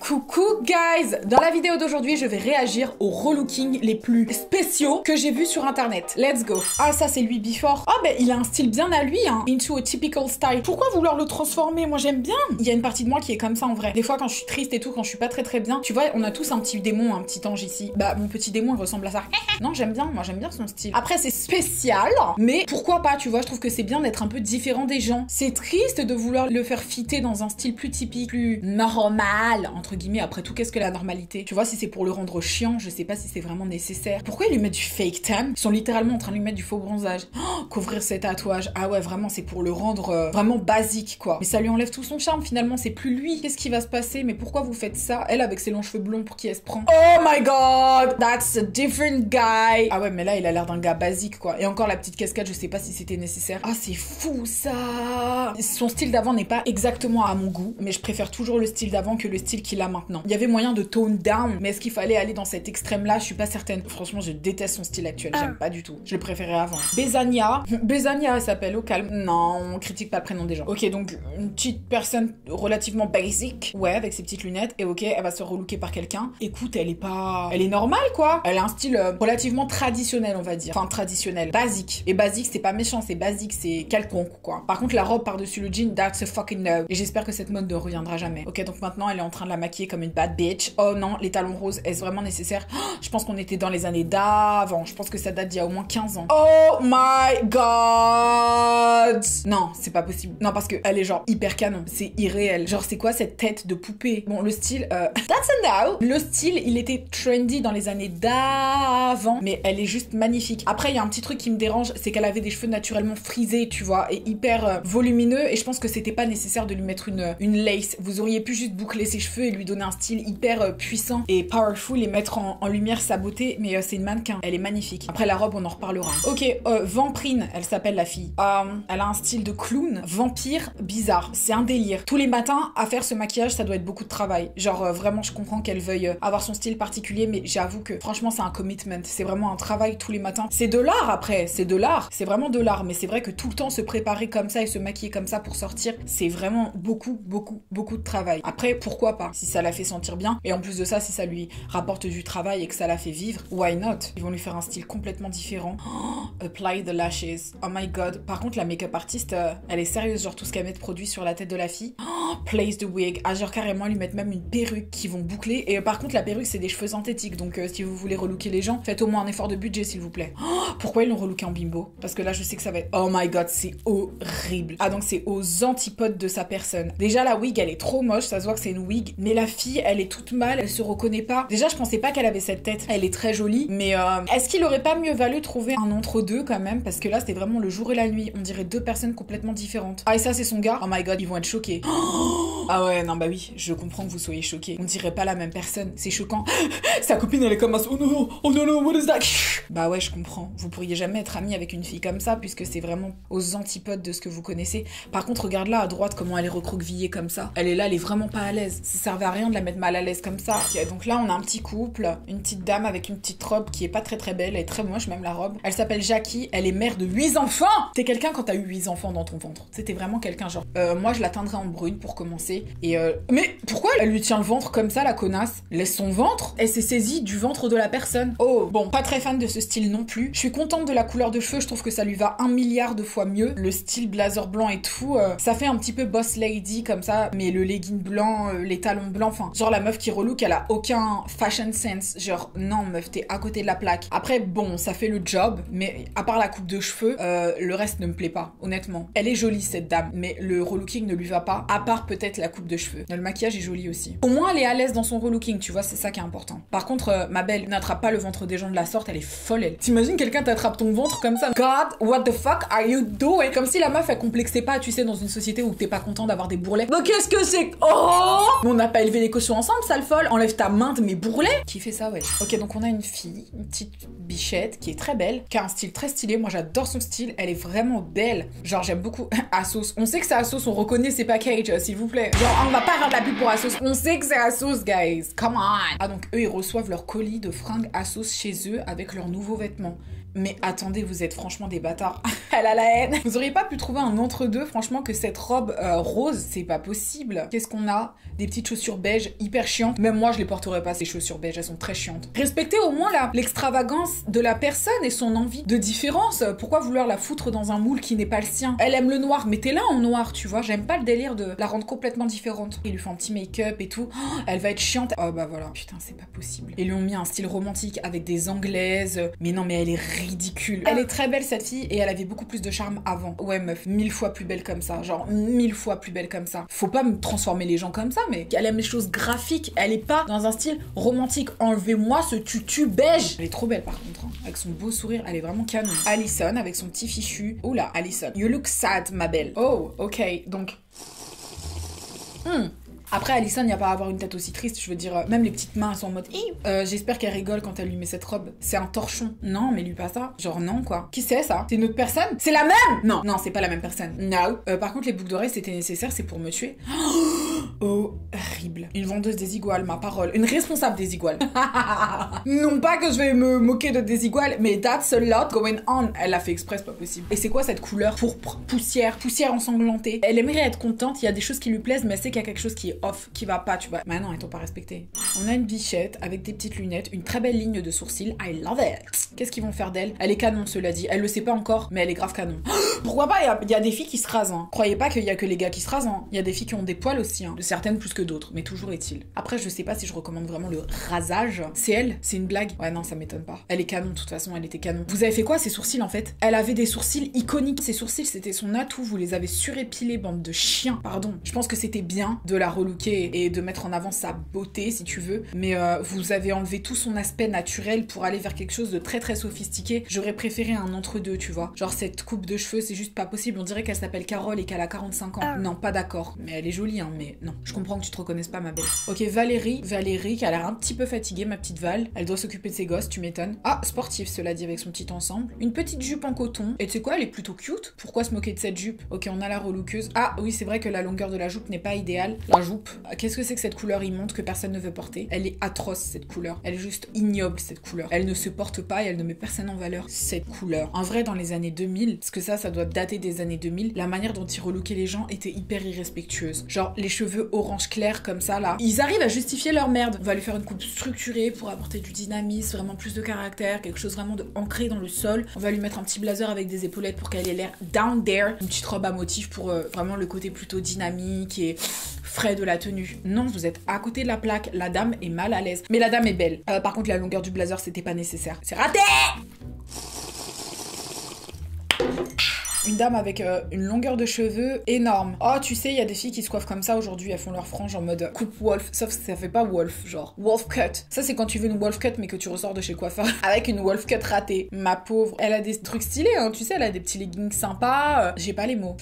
Coucou guys! Dans la vidéo d'aujourd'hui, je vais réagir aux relooking les plus spéciaux que j'ai vus sur internet. Let's go! Ah, ça c'est lui before. Ah ben il a un style bien à lui, hein. Into a typical style. Pourquoi vouloir le transformer? Moi j'aime bien. Il y a une partie de moi qui est comme ça en vrai. Des fois quand je suis triste et tout, quand je suis pas très bien, tu vois, on a tous un petit démon, un petit ange ici. Bah mon petit démon il ressemble à ça. Non, j'aime bien, moi j'aime bien son style. Après c'est spécial, mais pourquoi pas, tu vois, je trouve que c'est bien d'être un peu différent des gens. C'est triste de vouloir le faire fitter dans un style plus typique, plus normal, entre guillemets. Après tout, qu'est-ce que la normalité? Tu vois, si c'est pour le rendre chiant, je sais pas si c'est vraiment nécessaire. Pourquoi ils lui mettent du fake tan? Ils sont littéralement en train de lui mettre du faux bronzage. Oh, couvrir ses tatouages. Ah ouais, vraiment, c'est pour le rendre vraiment basique, quoi. Mais ça lui enlève tout son charme, finalement, c'est plus lui. Qu'est-ce qui va se passer? Mais pourquoi vous faites ça? Elle, avec ses longs cheveux blonds, pour qui elle se prend? Oh my god! That's a different guy! Ah ouais, mais là, il a l'air d'un gars basique, quoi. Et encore la petite casquette, je sais pas si c'était nécessaire. Ah, c'est fou, ça! Son style d'avant n'est pas exactement à mon goût, mais je préfère toujours le style d'avant que le style qu'il a maintenant. Il y avait moyen de tone down, mais est-ce qu'il fallait aller dans cet extrême-là? Je suis pas certaine. Franchement, je déteste son style actuel. J'aime pas du tout. Je le préférais avant. Bezania. Bezania, elle s'appelle, au calme. Non, on critique pas le prénom des gens. Ok, donc une petite personne relativement basic. Ouais, avec ses petites lunettes. Et ok, elle va se relooker par quelqu'un. Écoute, elle est pas... Elle est normale, quoi. Elle a un style relativement traditionnel, on va dire. Enfin, traditionnel. Basique. Et basique, c'est pas méchant, c'est basique, c'est quelconque, quoi. Par contre, la robe par-dessus le jean, that's a fucking no. Et j'espère que cette mode ne reviendra jamais. Ok, donc maintenant, elle est en train de la maquiller comme une bad bitch. Oh non, les talons roses, est-ce vraiment nécessaire? Oh, je pense qu'on était dans les années d'avant. Je pense que ça date d'il y a au moins 15 ans. Oh my god! Non, c'est pas possible. Non, parce qu'elle est genre hyper canon. C'est irréel. Genre, c'est quoi cette tête de poupée? Bon, le style... That's a no! Le style, il était trendy dans les années d'avant, mais elle est juste magnifique. Après, il y a un petit truc qui me dérange, c'est qu'elle avait des cheveux naturellement frisés, tu vois, et hyper volumineux, et je pense que c'était pas nécessaire de lui mettre une lace. Vous auriez pu juste boucler ses cheveux et lui donner un style hyper puissant et powerful et mettre en lumière sa beauté, mais c'est une mannequin, elle est magnifique. Après la robe, on en reparlera. Ok, Vampirine, elle s'appelle la fille. Elle a un style de clown, vampire, bizarre. C'est un délire. Tous les matins, à faire ce maquillage, ça doit être beaucoup de travail. Genre, vraiment, je comprends qu'elle veuille avoir son style particulier, mais j'avoue que, franchement, c'est un commitment. C'est vraiment un travail tous les matins. C'est de l'art, après. C'est de l'art. C'est vraiment de l'art. Mais c'est vrai que tout le temps, se préparer comme ça et se maquiller comme ça pour sortir, c'est vraiment beaucoup de travail. Après, pourquoi pas? Si ça la fait sentir bien. Et en plus de ça, si ça lui rapporte du travail et que ça la fait vivre, why not? Ils vont lui faire un style complètement différent. Oh, apply the lashes. Oh my god. Par contre, la make-up artiste, elle est sérieuse. Genre, tout ce qu'elle met de produit sur la tête de la fille. Oh, place the wig. Ah, genre, carrément, lui mettre même une perruque qui vont boucler. Et par contre, la perruque, c'est des cheveux synthétiques. Donc, si vous voulez relooker les gens, faites au moins un effort de budget, s'il vous plaît. Oh, pourquoi ils l'ont relooké en bimbo? Parce que là, je sais que ça va être... Oh my god, c'est horrible. Ah, donc c'est aux antipodes de sa personne. Déjà, la wig, elle est trop moche. Ça se voit que c'est une wig. Mais la fille, elle est toute mal. Elle se reconnaît pas. Déjà, je pensais pas qu'elle avait cette tête. Elle est très jolie. Mais est-ce qu'il aurait pas mieux valu trouver un entre-deux quand même? Parce que là, c'était vraiment le jour et la nuit. On dirait deux personnes complètement différentes. Ah, et ça, c'est son gars. Oh my god, ils vont être choqués. Oh, ah ouais, non, bah oui, je comprends que vous soyez choqués. On dirait pas la même personne. C'est choquant. Sa copine, elle est comme... Oh non, oh non, non, what is that? Bah ouais, je comprends. Vous pourriez jamais être ami avec une fille comme ça, puisque c'est vraiment aux antipodes de ce que vous connaissez. Par contre, regarde là, à droite, comment elle est recroquevillée comme ça. Elle est là, elle est vraiment pas à l'aise. Ça servait à rien de la mettre mal à l'aise comme ça. Okay, donc là, on a un petit couple. Une petite dame avec une petite robe qui est pas très belle. Elle est très moche, même la robe. Elle s'appelle Jackie. Elle est mère de 8 enfants. T'es quelqu'un quand t'as eu 8 enfants dans ton ventre. C'était vraiment quelqu'un, genre... moi, je la teindrais en brune pour commencer. Et mais pourquoi elle lui tient le ventre comme ça, la connasse? Laisse son ventre. Elle s'est saisie du ventre de la personne. Oh, bon, pas très fan de ce style non plus. Je suis contente de la couleur de cheveux. Je trouve que ça lui va 1 milliard de fois mieux. Le style blazer blanc et tout, ça fait un petit peu boss lady comme ça, mais le legging blanc, les talons blancs, enfin, genre la meuf qui relook, elle a aucun fashion sense. Genre, non, meuf, t'es à côté de la plaque. Après, bon, ça fait le job, mais à part la coupe de cheveux, le reste ne me plaît pas, honnêtement. Elle est jolie, cette dame, mais le relooking ne lui va pas, à part peut-être la coupe de cheveux. Le maquillage est joli aussi. Au moins, elle est à l'aise dans son relooking, tu vois, c'est ça qui est important. Par contre, ma belle, n'attrape pas le ventre des gens de la sorte, elle est folle, elle. T'imagines quelqu'un t'attrape ton ventre comme ça? God, what the fuck are you doing? Comme si la meuf, elle complexait pas, tu sais, dans une société où t'es pas content d'avoir des bourrelets. Donc qu'est-ce que c'est? Oh! On n'a pas élevé les cautions ensemble, sale folle. Enlève ta main de mes bourrelets. Qui fait ça, ouais. Ok, donc on a une fille, une petite bichette, qui est très belle, qui a un style très stylé. Moi, j'adore son style. Elle est vraiment belle. Genre, j'aime beaucoup Asos. On sait que c'est Asos, on reconnaît ses packages, s'il vous plaît. Genre, on va pas faire de la pub pour Asos. On sait que c'est Asos, guys. Come on. Ah, donc eux, ils reçoivent leur colis de fringues Asos chez eux avec leurs nouveaux vêtements. Mais attendez, vous êtes franchement des bâtards. Elle a la haine. Vous auriez pas pu trouver un entre-deux, franchement, que cette robe rose, c'est pas possible. Qu'est-ce qu'on a? Des petites chaussures beige hyper chiantes. Même moi, je les porterais pas, ces chaussures beige, elles sont très chiantes. Respectez au moins l'extravagance de la personne et son envie de différence. Pourquoi vouloir la foutre dans un moule qui n'est pas le sien? Elle aime le noir, mettez-la en noir, tu vois. J'aime pas le délire de la rendre complètement différente. Il lui fait un petit make-up et tout. Oh, elle va être chiante. Oh bah voilà. Putain, c'est pas possible. Ils lui ont mis un style romantique avec des anglaises. Mais non, mais elle est ridicule. Elle est très belle, cette fille, et elle avait beaucoup plus de charme avant. Ouais, meuf, 1000 fois plus belle comme ça. Genre, 1000 fois plus belle comme ça. Faut pas me transformer les gens comme ça, mais elle aime les choses graphiques. Elle est pas dans un style romantique. Enlevez-moi ce tutu beige. Elle est trop belle, par contre. Hein. Avec son beau sourire, elle est vraiment canon. Alison, avec son petit fichu. Oula, Alison. You look sad, ma belle. Oh, ok. Donc... Après, Alison, il n'y a pas à avoir une tête aussi triste. Je veux dire, même les petites mains, elles sont en mode j'espère qu'elle rigole quand elle lui met cette robe. C'est un torchon. Non, mais lui pas ça. Genre, non, quoi. Qui c'est, ça? C'est une autre personne? C'est la même? Non, non, c'est pas la même personne. No. Par contre, les boucles d'oreilles, c'était nécessaire, c'est pour me tuer. Horrible. Une vendeuse des iguales, ma parole. Une responsable des iguales. Non pas que je vais me moquer de des iguales, mais that's a lot going on. Elle l'a fait exprès, c'est pas possible. Et c'est quoi cette couleur pourpre, poussière ensanglantée? Elle aimerait être contente, il y a des choses qui lui plaisent, mais elle sait qu'il y a quelque chose qui est off, qui va pas, tu vois. Maintenant, ils t'ont pas respecté. On a une bichette avec des petites lunettes, une très belle ligne de sourcils. I love it. Qu'est-ce qu'ils vont faire d'elle? Elle est canon, cela dit. Elle le sait pas encore, mais elle est grave canon. Pourquoi pas? Il y a des filles qui se rasent. Hein. Croyez pas qu'il y a que les gars qui se rasent. Hein. Il y a des filles qui ont des poils aussi. Hein. Certaines plus que d'autres, mais toujours est-il. Après, je sais pas si je recommande vraiment le rasage. C'est elle? C'est une blague? Ouais, non, ça m'étonne pas. Elle est canon, de toute façon, elle était canon. Vous avez fait quoi, ses sourcils, en fait? Elle avait des sourcils iconiques. Ses sourcils, c'était son atout. Vous les avez surépilés, bande de chiens. Pardon. Je pense que c'était bien de la relooker et de mettre en avant sa beauté, si tu veux. Mais vous avez enlevé tout son aspect naturel pour aller vers quelque chose de très très sophistiqué. J'aurais préféré un entre-deux, tu vois. Genre, cette coupe de cheveux, c'est juste pas possible. On dirait qu'elle s'appelle Carole et qu'elle a 45 ans. Non, pas d'accord. Mais elle est jolie, hein, mais non. Je comprends que tu te reconnaisses pas, ma belle. Ok, Valérie qui a l'air un petit peu fatiguée, ma petite Val. Elle doit s'occuper de ses gosses, tu m'étonnes. Ah, sportive, cela dit, avec son petit ensemble. Une petite jupe en coton. Et tu sais quoi, elle est plutôt cute. Pourquoi se moquer de cette jupe? Ok, on a la relookeuse. Ah, oui, c'est vrai que la longueur de la jupe n'est pas idéale. La jupe. Qu'est-ce que c'est que cette couleur immonde que personne ne veut porter? Elle est atroce, cette couleur. Elle est juste ignoble, cette couleur. Elle ne se porte pas et elle ne met personne en valeur, cette couleur. En vrai, dans les années 2000, parce que ça doit dater des années 2000, la manière dont ils relookaient les gens était hyper irrespectueuse. Genre, les cheveux orange clair comme ça, là. Ils arrivent à justifier leur merde. On va lui faire une coupe structurée pour apporter du dynamisme, vraiment plus de caractère, quelque chose vraiment de ancré dans le sol. On va lui mettre un petit blazer avec des épaulettes pour qu'elle ait l'air down there. Une petite robe à motif pour vraiment le côté plutôt dynamique et frais de la tenue. Non, vous êtes à côté de la plaque. La dame est mal à l'aise. Mais la dame est belle. Par contre, la longueur du blazer, c'était pas nécessaire. C'est raté! Une dame avec une longueur de cheveux énorme. Oh, tu sais, il y a des filles qui se coiffent comme ça aujourd'hui, elles font leur frange en mode coupe wolf, sauf que ça fait pas wolf, genre wolf cut. Ça, c'est quand tu veux une wolf cut, mais que tu ressors de chez le coiffeur avec une wolf cut ratée. Ma pauvre, elle a des trucs stylés, hein, tu sais, elle a des petits leggings sympas. J'ai pas les mots.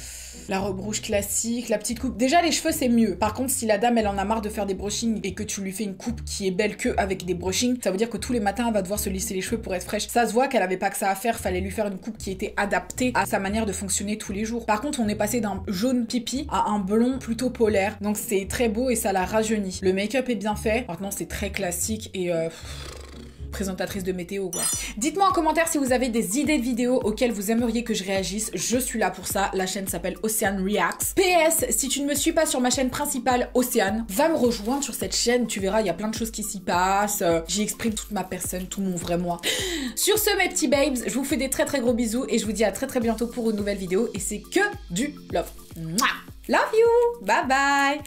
La robe rouge classique, la petite coupe. Déjà, les cheveux, c'est mieux. Par contre, si la dame, elle en a marre de faire des brushings et que tu lui fais une coupe qui est belle que avec des brushings, ça veut dire que tous les matins, elle va devoir se lisser les cheveux pour être fraîche. Ça se voit qu'elle avait pas que ça à faire, fallait lui faire une coupe qui était adaptée à sa manière de fonctionner tous les jours. Par contre, on est passé d'un jaune pipi à un blond plutôt polaire. Donc, c'est très beau et ça la rajeunit. Le make-up est bien fait. Maintenant, c'est très classique et... présentatrice de météo, quoi. Dites-moi en commentaire si vous avez des idées de vidéos auxquelles vous aimeriez que je réagisse. Je suis là pour ça. La chaîne s'appelle Océane Reacts. PS, si tu ne me suis pas sur ma chaîne principale, Océane, va me rejoindre sur cette chaîne. Tu verras, il y a plein de choses qui s'y passent. J'y exprime toute ma personne, tout mon vrai moi. Sur ce, mes petits babes, je vous fais des très très gros bisous et je vous dis à très très bientôt pour une nouvelle vidéo. Et c'est que du love. Mouah. Love you. Bye bye.